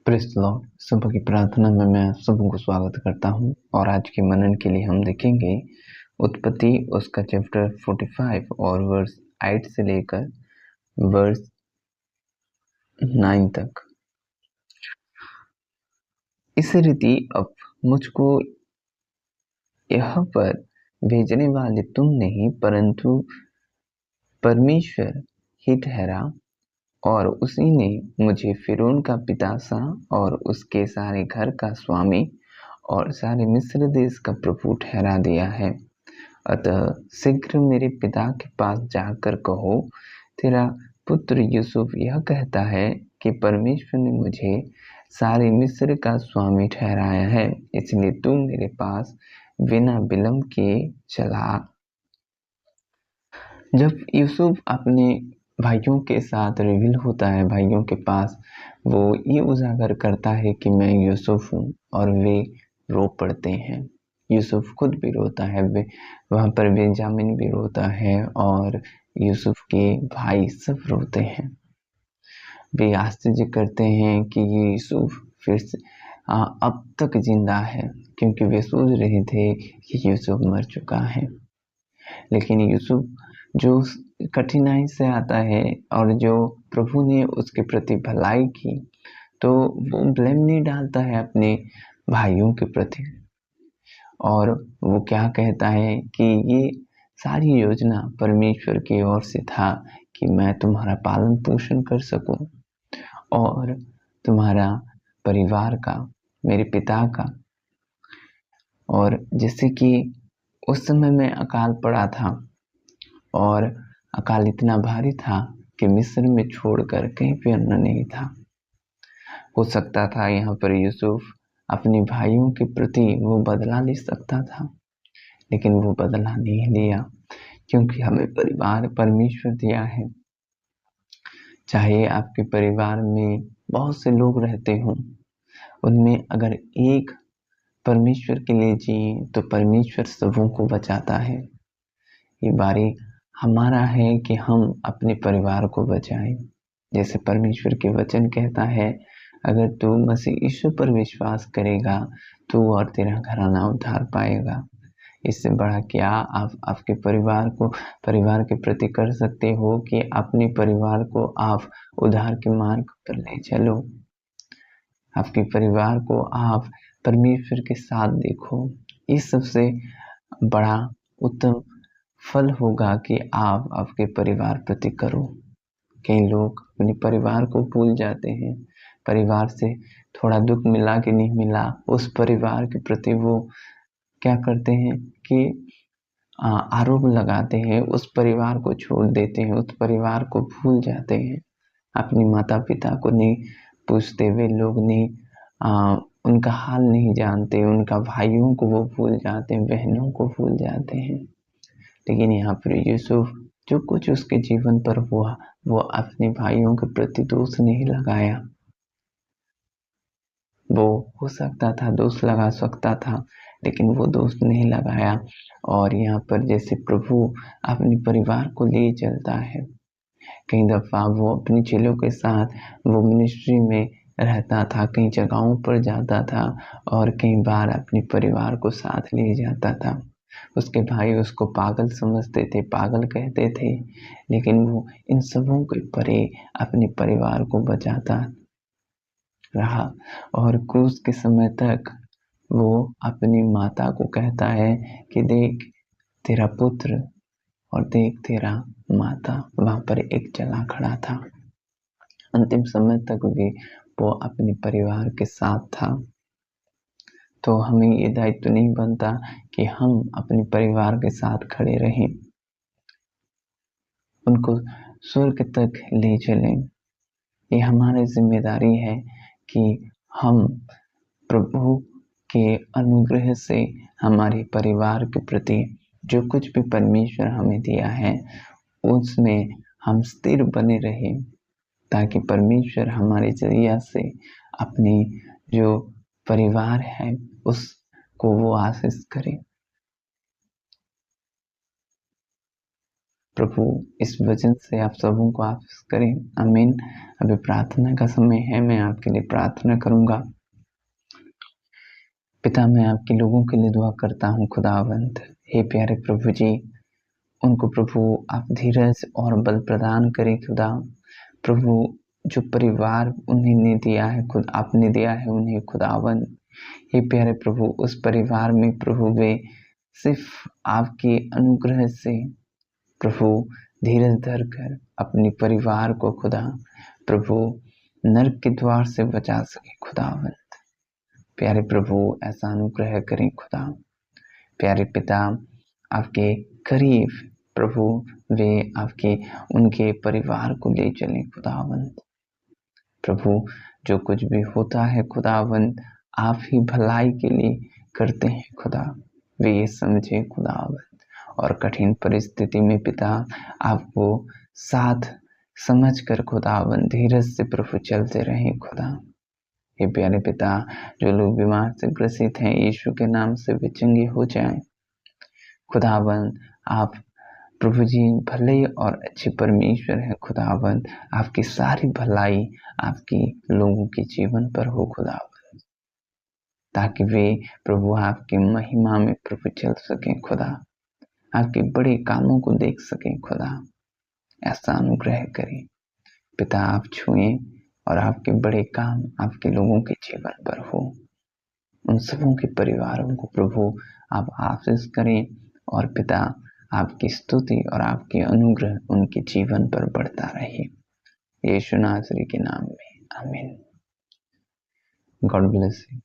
Praise the Lord. सुबह की प्रार्थना में मैं आप सबों को स्वागत करता हूं और आज के मनन के लिए हम देखेंगे उत्पत्ति उसका चैप्टर 45 और वर्स 8 से लेकर वर्स 9 तक। इस रीति अब मुझको यह पर भेजने वाले तुम नहीं परंतु परमेश्वर ही ठहरा, और उसी ने मुझे फिरौन का पिता सा और उसके सारे घर का स्वामी और सारे मिस्र देश का प्रभु ठहरा दिया है। अतः शीघ्र मेरे पिता के पास जाकर कहो, तेरा पुत्र यूसुफ यह कहता है कि परमेश्वर ने मुझे सारे मिस्र का स्वामी ठहराया है, इसलिए तू मेरे पास बिना विलंब के चला। जब यूसुफ अपने भाइयों के साथ रिवील होता है, भाइयों के पास वो ये उजागर करता है कि मैं यूसुफ हूँ, और वे रो पड़ते हैं। यूसुफ खुद भी रोता है, वहाँ पर बेंजामिन भी रोता है और यूसुफ के भाई सब रोते हैं। वे आश्चर्य करते हैं कि ये यूसुफ फिर से अब तक जिंदा है, क्योंकि वे सोच रहे थे कि यूसुफ मर चुका है। लेकिन यूसुफ जो कठिनाई से आता है और जो प्रभु ने उसके प्रति भलाई की, तो वो ब्लेम नहीं डालता है अपने भाइयों के प्रति, और वो क्या कहता है कि ये सारी योजना परमेश्वर की ओर से था कि मैं तुम्हारा पालन पोषण कर सकूं और तुम्हारा परिवार का, मेरे पिता का। और जैसे कि उस समय में अकाल पड़ा था और अकाल इतना भारी था कि मिस्र में छोड़कर कहीं पे अन्न नहीं था। हो सकता था यहाँ पर यूसुफ अपने भाइयों के प्रति वो बदला ले सकता था, लेकिन वो बदला नहीं लिया, क्योंकि हमें परिवार परमेश्वर दिया है। चाहे आपके परिवार में बहुत से लोग रहते हों, उनमें अगर एक परमेश्वर के लिए जिए तो परमेश्वर सबों को बचाता है। ये बारी हमारा है कि हम अपने परिवार को बचाएं। जैसे परमेश्वर के वचन कहता है, अगर तू मसीह यीशु पर विश्वास करेगा तू और तेरा घराना उद्धार पाएगा। इससे बड़ा क्या आप आपके परिवार के प्रति कर सकते हो कि अपने परिवार को आप उद्धार के मार्ग पर ले चलो। आपके परिवार को आप परमेश्वर के साथ देखो। इस सबसे बड़ा उत्तम फल होगा कि आप आपके परिवार प्रति करो। कई लोग अपने परिवार को भूल जाते हैं। परिवार से थोड़ा दुख मिला कि नहीं मिला, उस परिवार के प्रति वो क्या करते हैं कि आरोप लगाते हैं, उस परिवार को छोड़ देते हैं, उस परिवार को भूल जाते हैं। अपने माता पिता को नहीं पूछते, वे लोग नहीं उनका हाल नहीं जानते, उनका भाइयों को वो भूल जाते हैं, बहनों को भूल जाते हैं। लेकिन यहाँ पर यूसुफ जो कुछ उसके जीवन पर हुआ, वो अपने भाइयों के प्रति दोष नहीं लगाया। वो हो सकता था दोष लगा सकता था, लेकिन वो दोष नहीं लगाया। और यहाँ पर जैसे प्रभु अपने परिवार को ले चलता है, कई दफा वो अपने चेलों के साथ वो मिनिस्ट्री में रहता था, कई जगहों पर जाता था और कई बार अपने परिवार को साथ ले जाता था। उसके भाई उसको पागल समझते थे, पागल कहते थे, लेकिन वो इन सबों के परे अपने परिवार को बचाता रहा। और क्रूस के समय तक वो अपनी माता को कहता है कि देख तेरा पुत्र और देख तेरा माता। वहां पर एक जला खड़ा था। अंतिम समय तक भी वो अपने परिवार के साथ था। तो हमें ये दायित्व नहीं बनता कि हम अपने परिवार के साथ खड़े रहें, उनको स्वर्ग तक ले चलें। ये हमारी जिम्मेदारी है कि हम प्रभु के अनुग्रह से हमारे परिवार के प्रति जो कुछ भी परमेश्वर हमें दिया है उसमें हम स्थिर बने रहें, ताकि परमेश्वर हमारे जरिया से अपने जो परिवार है उसको वो आशीष करे। प्रभु इस वचन से आप सबों को आशीष करें। आमीन। अभी प्रार्थना का समय है, मैं आपके लिए प्रार्थना करूंगा। पिता, मैं आपके लोगों के लिए दुआ करता हूँ खुदावंद। हे प्यारे प्रभु जी, उनको प्रभु आप धीरज और बल प्रदान करें खुदा। प्रभु जो परिवार उन्हें दिया है, खुद आपने दिया है उन्हें खुदावंद। हे प्यारे प्रभु, उस परिवार में प्रभु वे सिर्फ आपके अनुग्रह से प्रभु धीरज धर कर अपने परिवार को खुदा प्रभु नरक के द्वार से बचा सके खुदावंद। प्यारे प्रभु, ऐसा अनुग्रह करें खुदा। प्यारे पिता, आपके करीब प्रभु वे आपके उनके परिवार को ले चलें खुदावंद। प्रभु जो कुछ भी होता है खुदावंद, आप ही भलाई के लिए करते हैं खुदा। वे ये समझे खुदावंद, और कठिन परिस्थिति में पिता आपको साथ समझ कर खुदावंद धीरज से प्रभु चलते रहें खुदा। हे प्यारे पिता, जो लोग बीमार से ग्रसित हैं, यीशु के नाम से वे चंगे हो जाएं खुदावंद। आप प्रभु जी भले और अच्छे परमेश्वर है खुदावंद। आपकी सारी भलाई आपकी लोगों के जीवन पर हो खुदावंद, ताकि वे प्रभु आपकी महिमा में प्रभु चल सकें खुदा, आपके बड़े कामों को देख सकें खुदा। ऐसा अनुग्रह करें पिता, आप छुएं और आपके बड़े काम आपके लोगों के जीवन पर हो। उन सबों के परिवारों को प्रभु आप आशीष करें, और पिता आपकी स्तुति और आपकी अनुग्रह उनके जीवन पर बढ़ता रहे, यीशु नासरी के नाम में। आमीन। God bless you.